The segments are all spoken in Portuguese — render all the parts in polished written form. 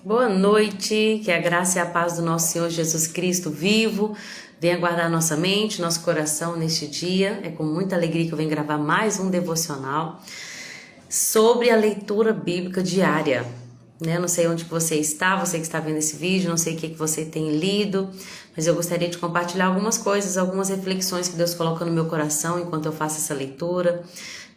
Boa noite, que a graça e a paz do nosso Senhor Jesus Cristo vivo venha guardar nossa mente, nosso coração neste dia. É com muita alegria que eu venho gravar mais um devocional sobre a leitura bíblica diária. Não sei onde que você está, você que está vendo esse vídeo, não sei o que você tem lido, mas eu gostaria de compartilhar algumas coisas, algumas reflexões que Deus coloca no meu coração enquanto eu faço essa leitura,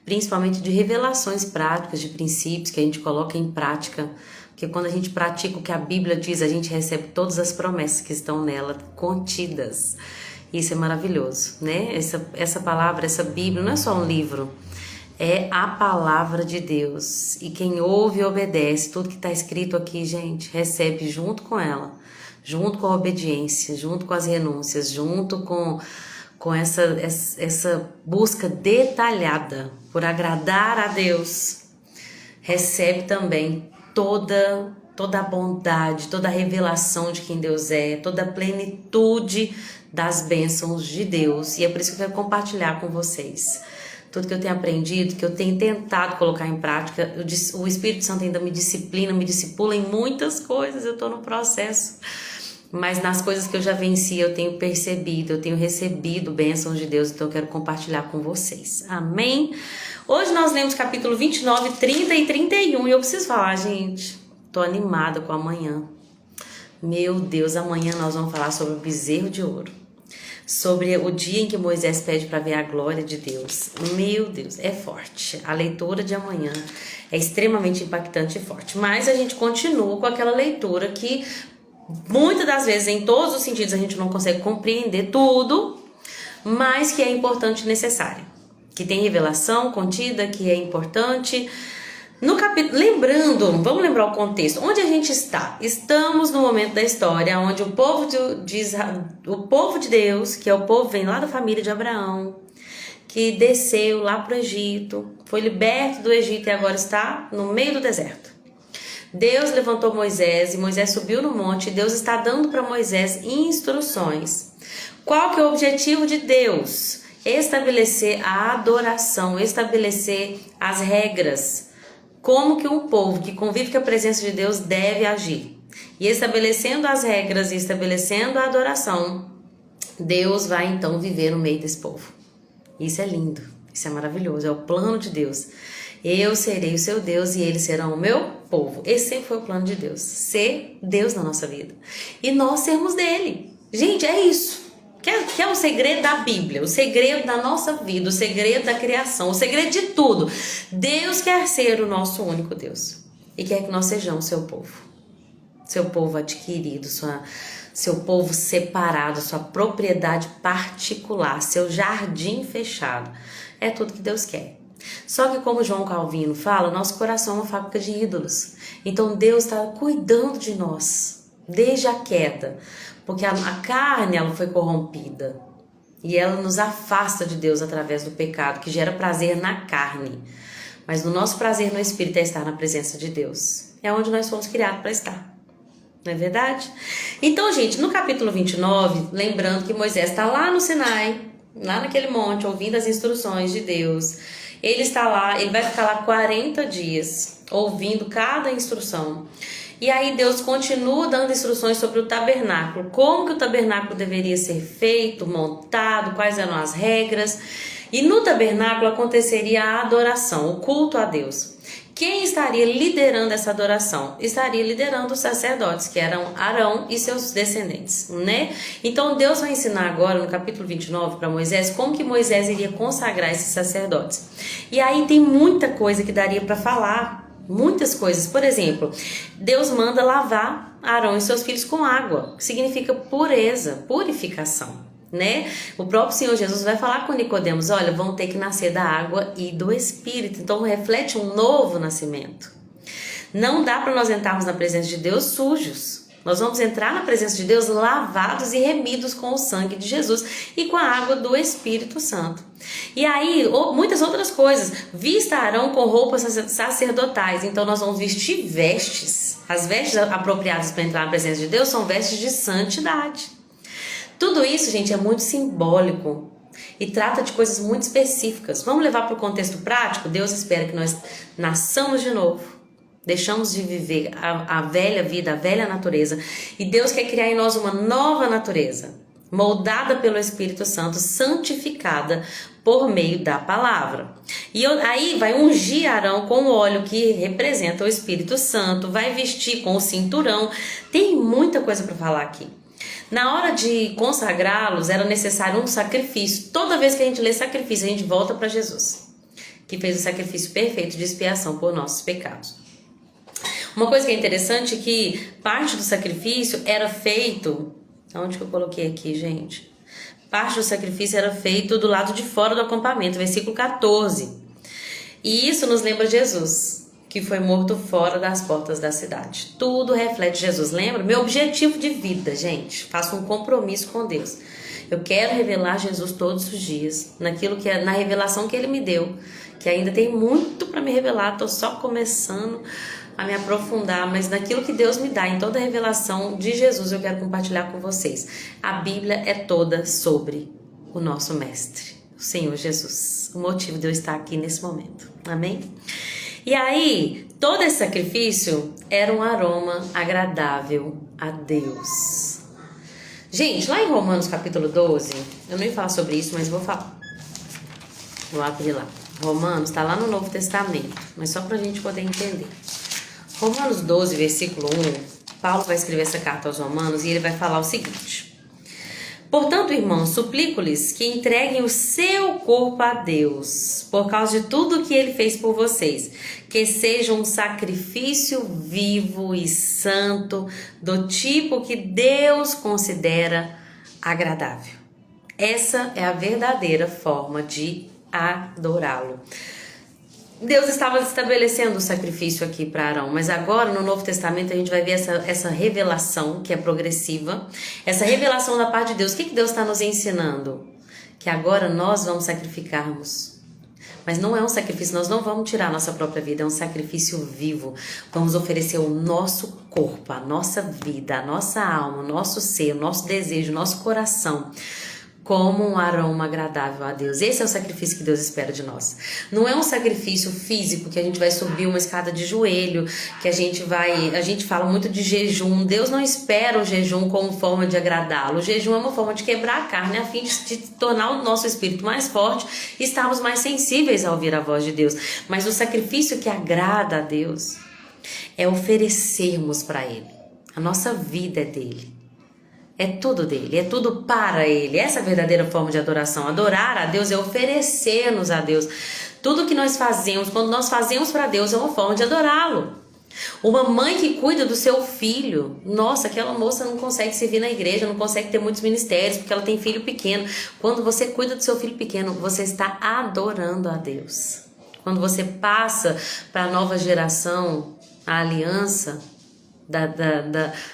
principalmente de revelações práticas, de princípios que a gente coloca em prática. Porque quando a gente pratica o que a Bíblia diz, a gente recebe todas as promessas que estão nela contidas. Isso é maravilhoso, né? Essa palavra, essa Bíblia não é só um livro, é a palavra de Deus. E quem ouve e obedece, tudo que está escrito aqui, gente, recebe junto com ela, junto com a obediência, junto com as renúncias, junto com essa busca detalhada por agradar a Deus, recebe também toda a bondade, toda a revelação de quem Deus é, toda a plenitude das bênçãos de Deus. E é por isso que eu quero compartilhar com vocês tudo que eu tenho aprendido, que eu tenho tentado colocar em prática. O Espírito Santo ainda me discipula em muitas coisas, eu estou no processo. Mas nas coisas que eu já venci, eu tenho percebido, eu tenho recebido bênçãos de Deus, então eu quero compartilhar com vocês. Amém? Hoje nós lemos capítulo 29, 30 e 31 e eu preciso falar, gente, tô animada com amanhã. Meu Deus, amanhã nós vamos falar sobre o bezerro de ouro. Sobre o dia em que Moisés pede para ver a glória de Deus. Meu Deus, é forte. A leitura de amanhã é extremamente impactante e forte. Mas a gente continua com aquela leitura que muitas das vezes, em todos os sentidos, a gente não consegue compreender tudo, mas que é importante e necessária. Que tem revelação contida, que é importante. No capítulo, vamos lembrar o contexto. Onde a gente está? Estamos no momento da história onde o povo de Deus, que é o povo vem lá da família de Abraão, que desceu lá para o Egito, foi liberto do Egito e agora está no meio do deserto. Deus levantou Moisés e Moisés subiu no monte e Deus está dando para Moisés instruções. Qual que é o objetivo de Deus? Estabelecer a adoração, estabelecer as regras. Como que um povo que convive com a presença de Deus deve agir. E estabelecendo as regras e estabelecendo a adoração, Deus vai então viver no meio desse povo. Isso é lindo, isso é maravilhoso, é o plano de Deus. Eu serei o seu Deus e eles serão o meu povo. Esse sempre foi o plano de Deus, ser Deus na nossa vida. E nós sermos dele. Gente, é isso. Que é o segredo da Bíblia, o segredo da nossa vida, o segredo da criação, o segredo de tudo. Deus quer ser o nosso único Deus e quer que nós sejamos seu povo adquirido, seu povo separado, sua propriedade particular, seu jardim fechado. É tudo que Deus quer. Só que como João Calvino fala, nosso coração é uma fábrica de ídolos. Então Deus está cuidando de nós desde a queda. Porque a carne ela foi corrompida e ela nos afasta de Deus através do pecado, que gera prazer na carne. Mas no nosso prazer no Espírito é estar na presença de Deus. É onde nós fomos criados para estar. Não é verdade? Então, gente, no capítulo 29, lembrando que Moisés está lá no Sinai, lá naquele monte, ouvindo as instruções de Deus. Ele está lá, ele vai ficar lá 40 dias, ouvindo cada instrução. E aí Deus continua dando instruções sobre o tabernáculo, como que o tabernáculo deveria ser feito, montado, quais eram as regras. E no tabernáculo aconteceria a adoração, o culto a Deus. Quem estaria liderando essa adoração? Estaria liderando os sacerdotes, que eram Arão e seus descendentes, né? Então Deus vai ensinar agora no capítulo 29 para Moisés como que Moisés iria consagrar esses sacerdotes. E aí tem muita coisa que daria para falar. Muitas coisas, por exemplo, Deus manda lavar Arão e seus filhos com água, que significa pureza, purificação, né? O próprio Senhor Jesus vai falar com Nicodemos, olha, vão ter que nascer da água e do Espírito, então reflete um novo nascimento. Não dá para nós entrarmos na presença de Deus sujos. Nós vamos entrar na presença de Deus lavados e remidos com o sangue de Jesus e com a água do Espírito Santo. E aí, muitas outras coisas. Vista Arão com roupas sacerdotais. Então, nós vamos vestir vestes. As vestes apropriadas para entrar na presença de Deus são vestes de santidade. Tudo isso, gente, é muito simbólico e trata de coisas muito específicas. Vamos levar para o contexto prático? Deus espera que nós nasçamos de novo. Deixamos de viver a velha vida, a velha natureza. E Deus quer criar em nós uma nova natureza, moldada pelo Espírito Santo, santificada por meio da palavra. E aí vai ungir Arão com o óleo que representa o Espírito Santo, vai vestir com o cinturão. Tem muita coisa para falar aqui. Na hora de consagrá-los, era necessário um sacrifício. Toda vez que a gente lê sacrifício, a gente volta para Jesus, que fez o sacrifício perfeito de expiação por nossos pecados. Uma coisa que é interessante é que parte do sacrifício era feito... Onde que eu coloquei aqui, gente? Parte do sacrifício era feito do lado de fora do acampamento, versículo 14. E isso nos lembra Jesus, que foi morto fora das portas da cidade. Tudo reflete Jesus. Lembra? Meu objetivo de vida, gente. Faço um compromisso com Deus. Eu quero revelar Jesus todos os dias, naquilo que é, na revelação que Ele me deu, que ainda tem muito para me revelar. Estou só começando a me aprofundar, mas naquilo que Deus me dá, em toda a revelação de Jesus, eu quero compartilhar com vocês. A Bíblia é toda sobre o nosso Mestre, o Senhor Jesus. O motivo de eu estar aqui nesse momento. Amém? E aí, todo esse sacrifício era um aroma agradável a Deus. Gente, lá em Romanos capítulo 12, eu não ia falar sobre isso, mas vou falar. Vou abrir lá. Romanos está lá no Novo Testamento, mas só para a gente poder entender. Romanos 12, versículo 1, Paulo vai escrever essa carta aos Romanos e ele vai falar o seguinte: portanto, irmãos, suplico-lhes que entreguem o seu corpo a Deus, por causa de tudo que Ele fez por vocês, que seja um sacrifício vivo e santo, do tipo que Deus considera agradável. Essa é a verdadeira forma de adorá-lo. Deus estava estabelecendo o sacrifício aqui para Arão, mas agora no Novo Testamento a gente vai ver essa revelação que é progressiva, essa revelação da parte de Deus. O que Deus está nos ensinando? Que agora nós vamos sacrificarmos, mas não é um sacrifício, nós não vamos tirar a nossa própria vida, é um sacrifício vivo. Vamos oferecer o nosso corpo, a nossa vida, a nossa alma, o nosso ser, o nosso desejo, o nosso coração, como um aroma agradável a Deus. Esse é o sacrifício que Deus espera de nós. Não é um sacrifício físico, que a gente vai subir uma escada de joelho, que a gente fala muito de jejum. Deus não espera o jejum como forma de agradá-lo. O jejum é uma forma de quebrar a carne, a fim de tornar o nosso espírito mais forte e estarmos mais sensíveis a ouvir a voz de Deus. Mas o sacrifício que agrada a Deus é oferecermos para Ele. A nossa vida é dele. É tudo dele, é tudo para ele. Essa é a verdadeira forma de adoração. Adorar a Deus é oferecer-nos a Deus. Tudo que nós fazemos, quando nós fazemos para Deus, é uma forma de adorá-lo. Uma mãe que cuida do seu filho, nossa, aquela moça não consegue servir na igreja, não consegue ter muitos ministérios, porque ela tem filho pequeno. Quando você cuida do seu filho pequeno, você está adorando a Deus. Quando você passa para a nova geração, a aliança,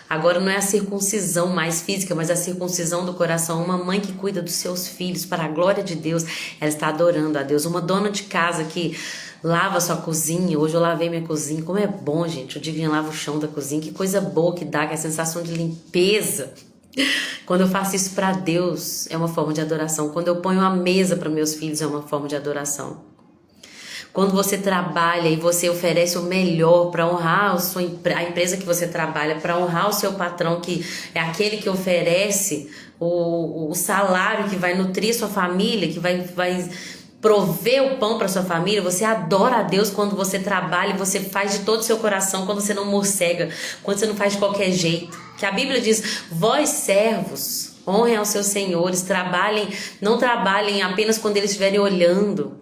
agora não é a circuncisão mais física, mas a circuncisão do coração. Uma mãe que cuida dos seus filhos para a glória de Deus, ela está adorando a Deus. Uma dona de casa que lava a sua cozinha. Hoje eu lavei minha cozinha, como é bom, gente. O Divinho lava o chão da cozinha, que coisa boa que dá, que é a sensação de limpeza. Quando eu faço isso para Deus, é uma forma de adoração. Quando eu ponho a mesa para meus filhos, é uma forma de adoração. Quando você trabalha e você oferece o melhor para honrar a empresa que você trabalha, para honrar o seu patrão, que é aquele que oferece o salário que vai nutrir sua família, que vai prover o pão para sua família, você adora a Deus quando você trabalha e você faz de todo o seu coração, quando você não morcega, quando você não faz de qualquer jeito. Que a Bíblia diz: vós servos, honrem aos seus senhores, não trabalhem apenas quando eles estiverem olhando.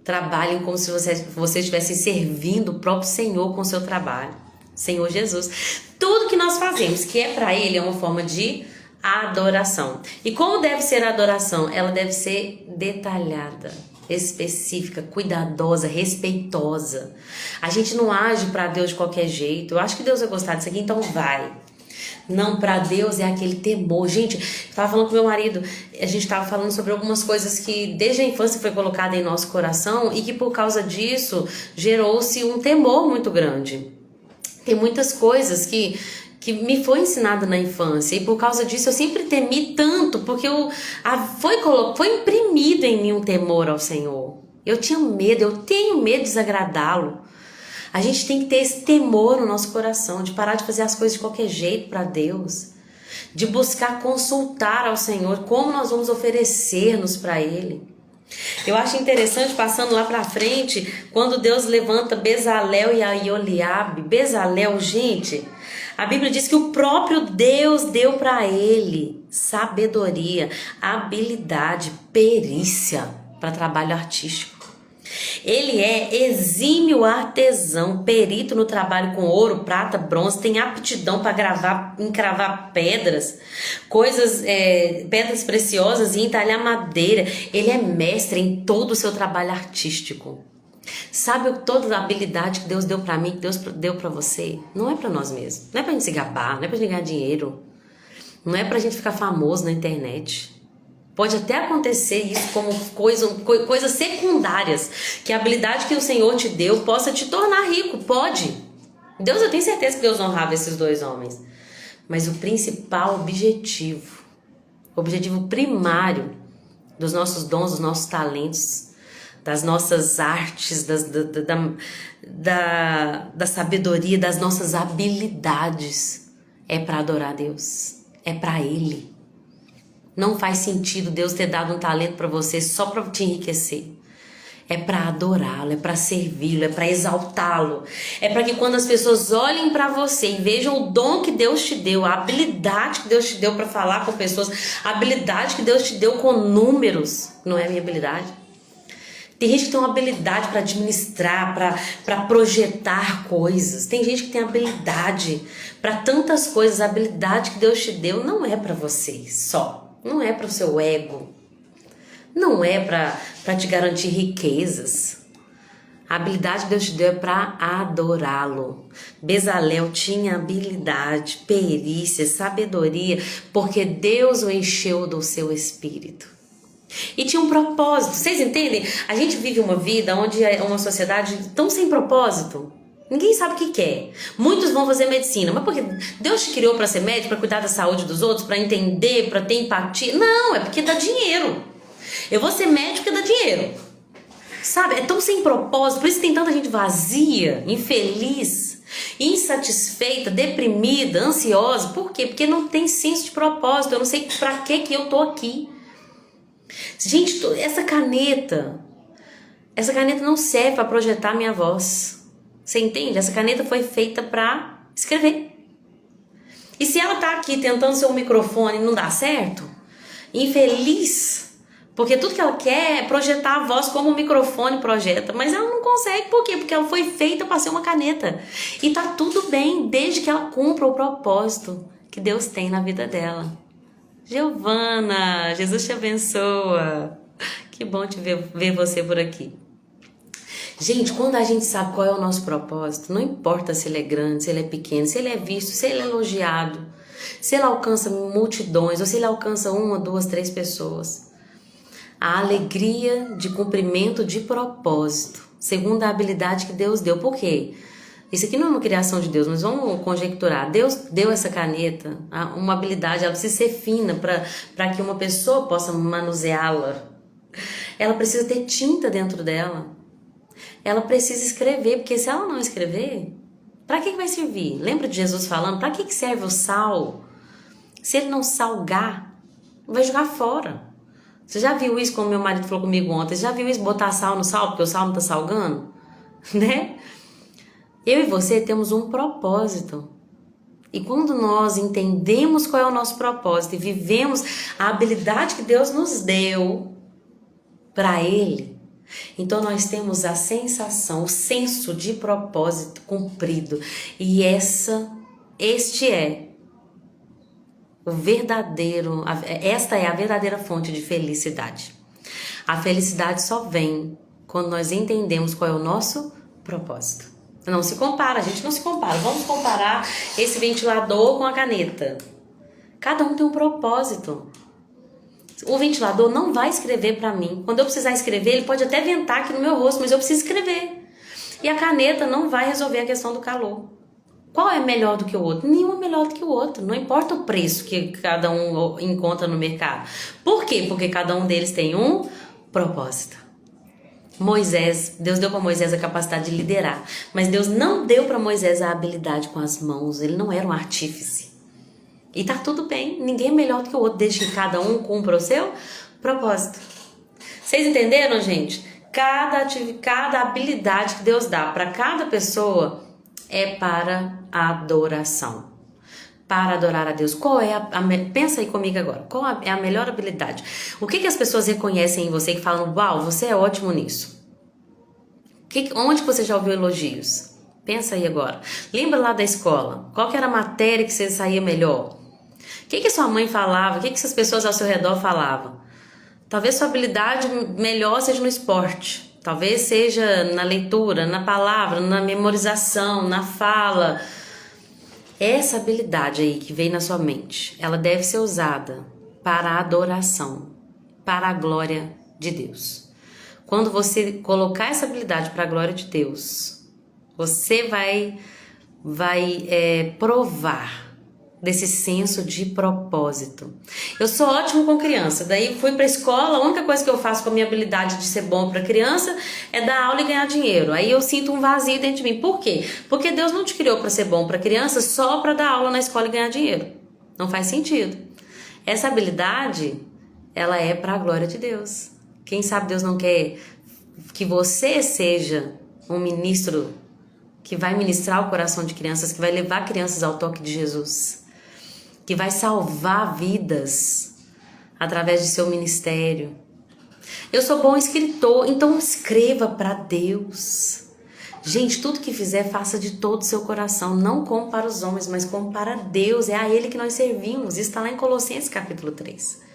Trabalhem como se você estivesse servindo o próprio Senhor com o seu trabalho. Senhor Jesus. Tudo que nós fazemos, que é para Ele, é uma forma de adoração. E como deve ser a adoração? Ela deve ser detalhada, específica, cuidadosa, respeitosa. A gente não age para Deus de qualquer jeito. Eu acho que Deus vai gostar disso aqui, então vai. Não, para Deus é aquele temor. Gente, eu estava falando com meu marido, a gente estava falando sobre algumas coisas que desde a infância foi colocada em nosso coração e que por causa disso gerou-se um temor muito grande. Tem muitas coisas que me foi ensinado na infância e por causa disso eu sempre temi tanto, porque foi imprimido em mim um temor ao Senhor. Eu tinha medo, eu tenho medo de desagradá-lo. A gente tem que ter esse temor no nosso coração, de parar de fazer as coisas de qualquer jeito para Deus, de buscar consultar ao Senhor como nós vamos oferecer-nos para Ele. Eu acho interessante, passando lá para frente, quando Deus levanta Bezalel e Aholiabe. Bezalel, gente, a Bíblia diz que o próprio Deus deu para ele sabedoria, habilidade, perícia para trabalho artístico. Ele é exímio artesão, perito no trabalho com ouro, prata, bronze, tem aptidão para encravar pedras, pedras preciosas e entalhar madeira. Ele é mestre em todo o seu trabalho artístico. Sabe toda a habilidade que Deus deu para mim, que Deus deu para você? Não é para nós mesmos, não é para gente se gabar, não é para gente ganhar dinheiro, não é para gente ficar famoso na internet. Pode até acontecer isso como coisas secundárias, que a habilidade que o Senhor te deu possa te tornar rico, pode. Deus, eu tenho certeza que Deus honrava esses dois homens. Mas o principal objetivo, o objetivo primário dos nossos dons, dos nossos talentos, das nossas artes, da sabedoria, das nossas habilidades, é para adorar a Deus, é para Ele. Não faz sentido Deus ter dado um talento para você só para te enriquecer. É para adorá-lo, é para servi-lo, é para exaltá-lo. É para que quando as pessoas olhem para você e vejam o dom que Deus te deu, a habilidade que Deus te deu para falar com pessoas, a habilidade que Deus te deu com números, não é a minha habilidade. Tem gente que tem uma habilidade para administrar, para projetar coisas. Tem gente que tem habilidade para tantas coisas. A habilidade que Deus te deu não é para você só. Não é para o seu ego, não é para te garantir riquezas. A habilidade que Deus te deu é para adorá-lo. Bezalel tinha habilidade, perícia, sabedoria, porque Deus o encheu do seu espírito. E tinha um propósito, vocês entendem? A gente vive uma vida onde é uma sociedade tão sem propósito. Ninguém sabe o que quer. Muitos vão fazer medicina, mas porque Deus te criou para ser médico, para cuidar da saúde dos outros, para entender, para ter empatia? Não, é porque dá dinheiro. Eu vou ser médico porque dá dinheiro. Sabe, é tão sem propósito, por isso tem tanta gente vazia, infeliz, insatisfeita, deprimida, ansiosa. Por quê? Porque não tem senso de propósito. Eu não sei para que eu tô aqui. Gente, essa caneta não serve para projetar minha voz. Você entende? Essa caneta foi feita para escrever. E se ela tá aqui tentando ser um microfone e não dá certo, infeliz, porque tudo que ela quer é projetar a voz como o microfone projeta, mas ela não consegue. Por quê? Porque ela foi feita para ser uma caneta. E tá tudo bem, desde que ela cumpra o propósito que Deus tem na vida dela. Giovana, Jesus te abençoa. Que bom te ver você por aqui. Gente, quando a gente sabe qual é o nosso propósito, não importa se ele é grande, se ele é pequeno, se ele é visto, se ele é elogiado, se ele alcança multidões ou se ele alcança 1, 2, 3 pessoas. A alegria de cumprimento de propósito, segundo a habilidade que Deus deu. Por quê? Isso aqui não é uma criação de Deus, mas vamos conjecturar. Deus deu essa caneta, uma habilidade, ela precisa ser fina para que uma pessoa possa manuseá-la. Ela precisa ter tinta dentro dela. Ela precisa escrever, porque se ela não escrever, para que vai servir? Lembra de Jesus falando, para que serve o sal? Se ele não salgar, vai jogar fora. Você já viu isso, como meu marido falou comigo ontem? Você já viu isso, botar sal no sal, porque o sal não está salgando? Né? Eu e você temos um propósito. E quando nós entendemos qual é o nosso propósito e vivemos a habilidade que Deus nos deu para Ele, então nós temos a sensação, o senso de propósito cumprido. E este é o verdadeiro, esta é a verdadeira fonte de felicidade. A felicidade só vem quando nós entendemos qual é o nosso propósito. Não se compara, a gente não se compara. Vamos comparar esse ventilador com a caneta. Cada um tem um propósito. O ventilador não vai escrever para mim. Quando eu precisar escrever, ele pode até ventar aqui no meu rosto, mas eu preciso escrever. E a caneta não vai resolver a questão do calor. Qual é melhor do que o outro? Nenhum é melhor do que o outro. Não importa o preço que cada um encontra no mercado. Por quê? Porque cada um deles tem um propósito. Moisés, Deus deu para Moisés a capacidade de liderar, mas Deus não deu para Moisés a habilidade com as mãos, ele não era um artífice. E tá tudo bem, ninguém é melhor do que o outro, desde que cada um cumpra o seu propósito. Vocês entenderam, gente? Cada habilidade que Deus dá para cada pessoa é para adoração. Para adorar a Deus. Qual é pensa aí comigo agora. Qual é a melhor habilidade? O que as pessoas reconhecem em você que falam, uau, você é ótimo nisso? Onde você já ouviu elogios? Pensa aí agora. Lembra lá da escola? Qual que era a matéria que você saía melhor? O que sua mãe falava? O que essas pessoas ao seu redor falavam? Talvez sua habilidade melhor seja no esporte. Talvez seja na leitura, na palavra, na memorização, na fala. Essa habilidade aí que veio na sua mente, ela deve ser usada para a adoração, para a glória de Deus. Quando você colocar essa habilidade para a glória de Deus, você vai provar desse senso de propósito. Eu sou ótimo com criança, daí fui para a escola, a única coisa que eu faço com a minha habilidade de ser bom para criança é dar aula e ganhar dinheiro. Aí eu sinto um vazio dentro de mim. Por quê? Porque Deus não te criou para ser bom para criança só para dar aula na escola e ganhar dinheiro. Não faz sentido. Essa habilidade, ela é para a glória de Deus. Quem sabe Deus não quer que você seja um ministro que vai ministrar o coração de crianças, que vai levar crianças ao toque de Jesus, que vai salvar vidas através de seu ministério. Eu sou bom escritor, então escreva para Deus. Gente, tudo que fizer, faça de todo o seu coração, não como para os homens, mas como para Deus. É a Ele que nós servimos. Isso está lá em Colossenses capítulo 3.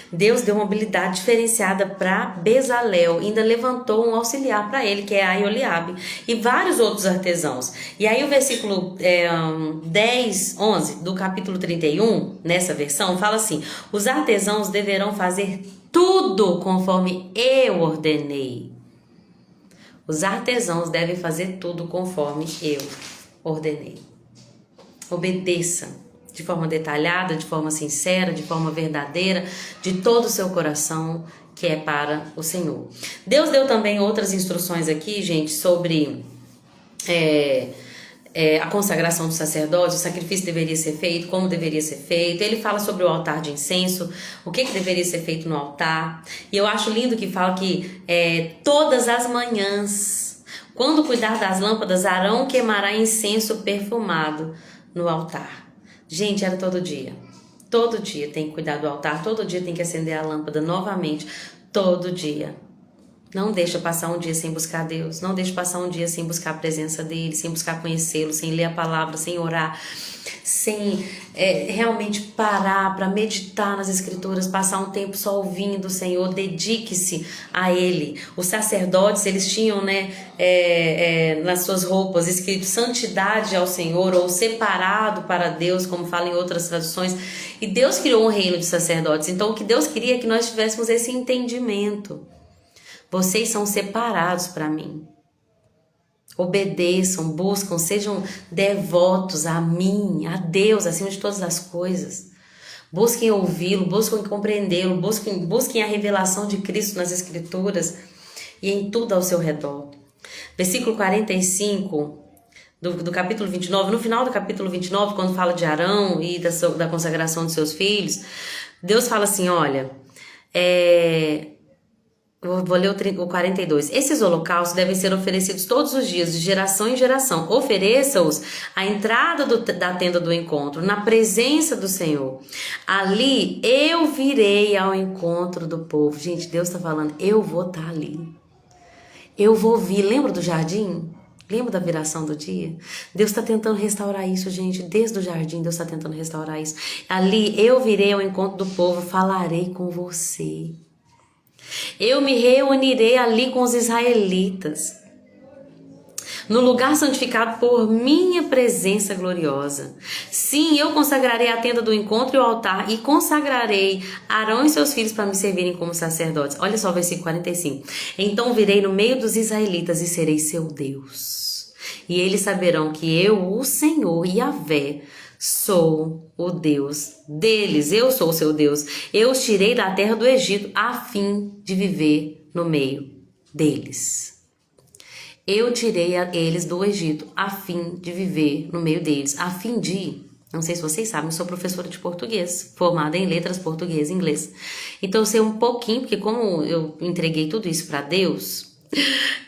Deus deu uma habilidade diferenciada para Bezalel, ainda levantou um auxiliar para ele, que é Aioliabe, e vários outros artesãos. E aí o versículo 11 do capítulo 31, nessa versão, fala assim: os artesãos deverão fazer tudo conforme eu ordenei. Os artesãos devem fazer tudo conforme eu ordenei. Obedeça de forma detalhada, de forma sincera, de forma verdadeira, de todo o seu coração, que é para o Senhor. Deus deu também outras instruções aqui, gente, sobre a consagração do sacerdote, o sacrifício deveria ser feito, como deveria ser feito. Ele fala sobre o altar de incenso, o que deveria ser feito no altar. E eu acho lindo que fala que todas as manhãs, quando cuidar das lâmpadas, Arão queimará incenso perfumado no altar. Gente, era todo dia. Todo dia tem que cuidar do altar, todo dia tem que acender a lâmpada novamente, todo dia. Não deixa passar um dia sem buscar Deus, não deixa passar um dia sem buscar a presença dEle, sem buscar conhecê-lo, sem ler a palavra, sem orar, sem realmente parar para meditar nas Escrituras, passar um tempo só ouvindo o Senhor. Dedique-se a Ele. Os sacerdotes, eles tinham nas suas roupas escrito santidade ao Senhor, ou separado para Deus, como fala em outras traduções. E Deus criou um reino de sacerdotes, então o que Deus queria é que nós tivéssemos esse entendimento. Vocês são separados para mim. Obedeçam, buscam, sejam devotos a mim, a Deus, acima de todas as coisas. Busquem ouvi-lo, busquem compreendê-lo, busquem a revelação de Cristo nas Escrituras e em tudo ao seu redor. Versículo 45 do capítulo 29, no final do capítulo 29, quando fala de Arão e da consagração de seus filhos, Deus fala assim, olha, eu vou ler o 42. Esses holocaustos devem ser oferecidos todos os dias, de geração em geração. Ofereça-os à entrada da tenda do encontro, na presença do Senhor. Ali eu virei ao encontro do povo. Gente, Deus está falando, eu vou estar ali. Eu vou vir. Lembra do jardim? Lembra da viração do dia? Deus está tentando restaurar isso, gente. Desde o jardim, Deus está tentando restaurar isso. Ali eu virei ao encontro do povo, falarei com você. Eu me reunirei ali com os israelitas, no lugar santificado por minha presença gloriosa. Sim, eu consagrarei a tenda do encontro e o altar, e consagrarei Arão e seus filhos para me servirem como sacerdotes. Olha só o versículo 45. Então virei no meio dos israelitas e serei seu Deus. E eles saberão que eu, o Senhor, Yahvé, sou o Deus deles. Eu sou o seu Deus. Eu os tirei da terra do Egito a fim de viver no meio deles. Eu tirei eles do Egito a fim de viver no meio deles, a fim de... Não sei se vocês sabem, eu sou professora de português, formada em letras português e inglês. Então eu sei um pouquinho, porque como eu entreguei tudo isso para Deus,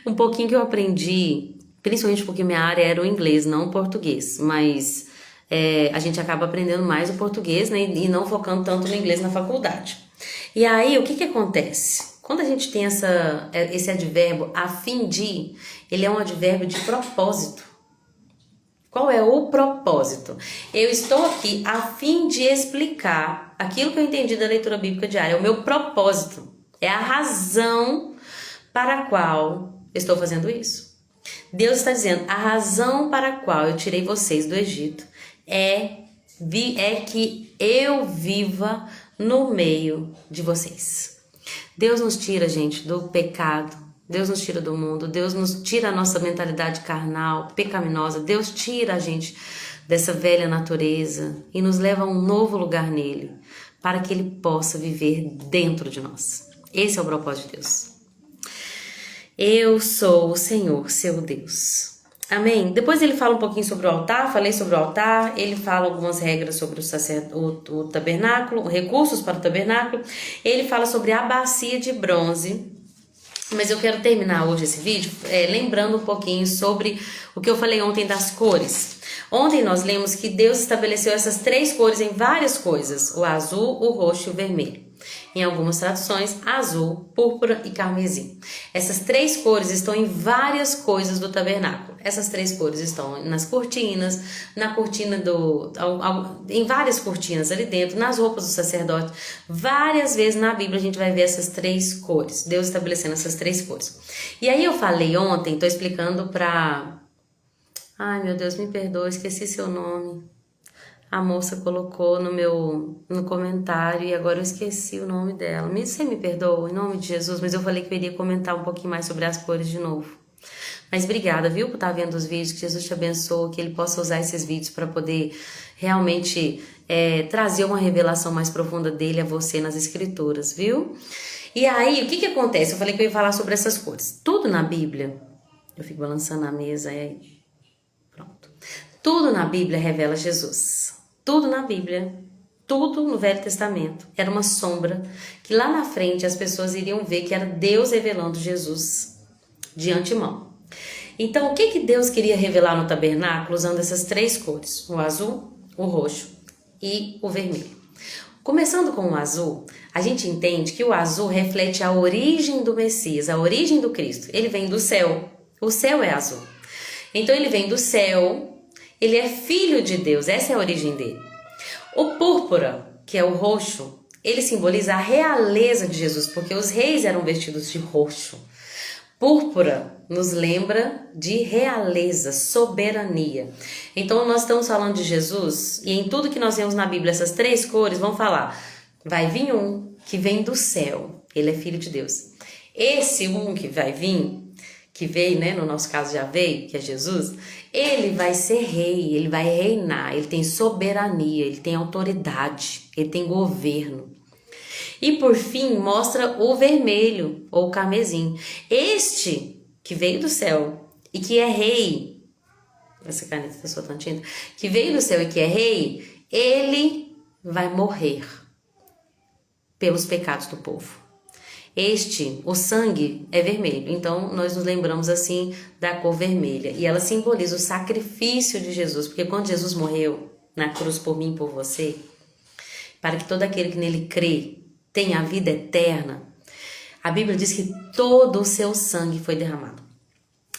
um pouquinho que eu aprendi, principalmente porque minha área era o inglês, não o português, mas a gente acaba aprendendo mais o português, né, e não focando tanto no inglês na faculdade. E aí, o que acontece? Quando a gente tem esse advérbio a fim de, ele é um advérbio de propósito. Qual é o propósito? Eu estou aqui a fim de explicar aquilo que eu entendi da leitura bíblica diária, é o meu propósito, é a razão para a qual eu estou fazendo isso. Deus está dizendo, a razão para a qual eu tirei vocês do Egito é que eu viva no meio de vocês. Deus nos tira, gente, do pecado. Deus nos tira do mundo, Deus nos tira a nossa mentalidade carnal, pecaminosa, Deus tira a gente dessa velha natureza e nos leva a um novo lugar nele, para que ele possa viver dentro de nós. Esse é o propósito de Deus. Eu sou o Senhor, seu Deus. Amém? Depois ele fala um pouquinho sobre o altar, falei sobre o altar, ele fala algumas regras sobre o tabernáculo, recursos para o tabernáculo, ele fala sobre a bacia de bronze. Mas eu quero terminar hoje esse vídeo lembrando um pouquinho sobre o que eu falei ontem das cores. Ontem nós lemos que Deus estabeleceu essas 3 cores em várias coisas, o azul, o roxo e o vermelho. Em algumas traduções, azul, púrpura e carmesim. Essas 3 cores estão em várias coisas do tabernáculo. Essas 3 cores estão nas cortinas, na cortina em várias cortinas ali dentro, nas roupas do sacerdote. Várias vezes na Bíblia a gente vai ver essas 3 cores. Deus estabelecendo essas 3 cores. E aí eu falei ontem, estou explicando para... Ai, meu Deus, me perdoa, esqueci seu nome. A moça colocou no comentário e agora eu esqueci o nome dela. Você me perdoa, em nome de Jesus, mas eu falei que eu iria comentar um pouquinho mais sobre as cores de novo. Mas obrigada, viu, por estar vendo os vídeos, que Jesus te abençoe, que ele possa usar esses vídeos para poder realmente trazer uma revelação mais profunda dele a você nas escrituras, viu? E aí, o que acontece? Eu falei que eu ia falar sobre essas cores. Tudo na Bíblia, eu fico balançando a mesa, pronto. Tudo na Bíblia revela Jesus. Tudo na Bíblia, tudo no Velho Testamento era uma sombra que lá na frente as pessoas iriam ver que era Deus revelando Jesus de antemão. Então, o que Deus queria revelar no tabernáculo usando essas 3 cores? O azul, o roxo e o vermelho. Começando com o azul, a gente entende que o azul reflete a origem do Messias, a origem do Cristo. Ele vem do céu, o céu é azul. Então, ele vem do céu... Ele é filho de Deus, essa é a origem dele. O púrpura, que é o roxo, ele simboliza a realeza de Jesus, porque os reis eram vestidos de roxo. Púrpura nos lembra de realeza, soberania. Então nós estamos falando de Jesus, e em tudo que nós vemos na Bíblia, essas 3 cores, vamos falar, vai vir um que vem do céu, ele é filho de Deus. Esse um que vai vir, que veio, né, no nosso caso já veio, que é Jesus, ele vai ser rei, ele vai reinar, ele tem soberania, ele tem autoridade, ele tem governo. E por fim, mostra o vermelho, ou o carmesim. Este que veio do céu e que é rei, essa caneta está soltando tinta, que veio do céu e que é rei, ele vai morrer pelos pecados do povo. O sangue é vermelho, então nós nos lembramos assim da cor vermelha. E ela simboliza o sacrifício de Jesus, porque quando Jesus morreu na cruz por mim e por você, para que todo aquele que nele crê tenha a vida eterna, a Bíblia diz que todo o seu sangue foi derramado.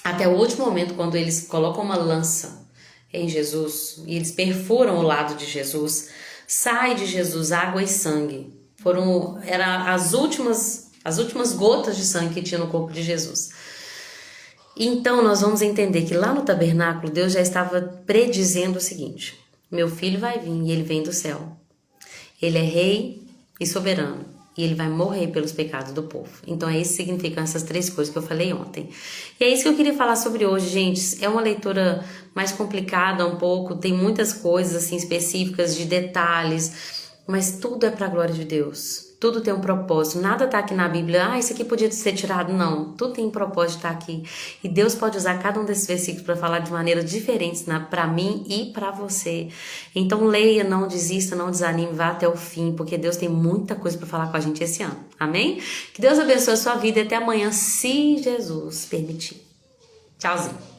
Até o último momento, quando eles colocam uma lança em Jesus e eles perfuram o lado de Jesus, sai de Jesus água e sangue. Eram as últimas gotas de sangue que tinha no corpo de Jesus. Então nós vamos entender que lá no tabernáculo Deus já estava predizendo o seguinte: meu filho vai vir e ele vem do céu. Ele é rei e soberano e ele vai morrer pelos pecados do povo. Então é isso que significam essas 3 coisas que eu falei ontem. E é isso que eu queria falar sobre hoje, gente. É uma leitura mais complicada um pouco, tem muitas coisas assim específicas de detalhes, mas tudo é para a glória de Deus. Tudo tem um propósito. Nada tá aqui na Bíblia. Isso aqui podia ser tirado. Não. Tudo tem um propósito de estar aqui. E Deus pode usar cada um desses versículos para falar de maneiras diferentes para mim e para você. Então leia, não desista, não desanime, vá até o fim, porque Deus tem muita coisa para falar com a gente esse ano. Amém? Que Deus abençoe a sua vida e até amanhã, se Jesus permitir. Tchauzinho.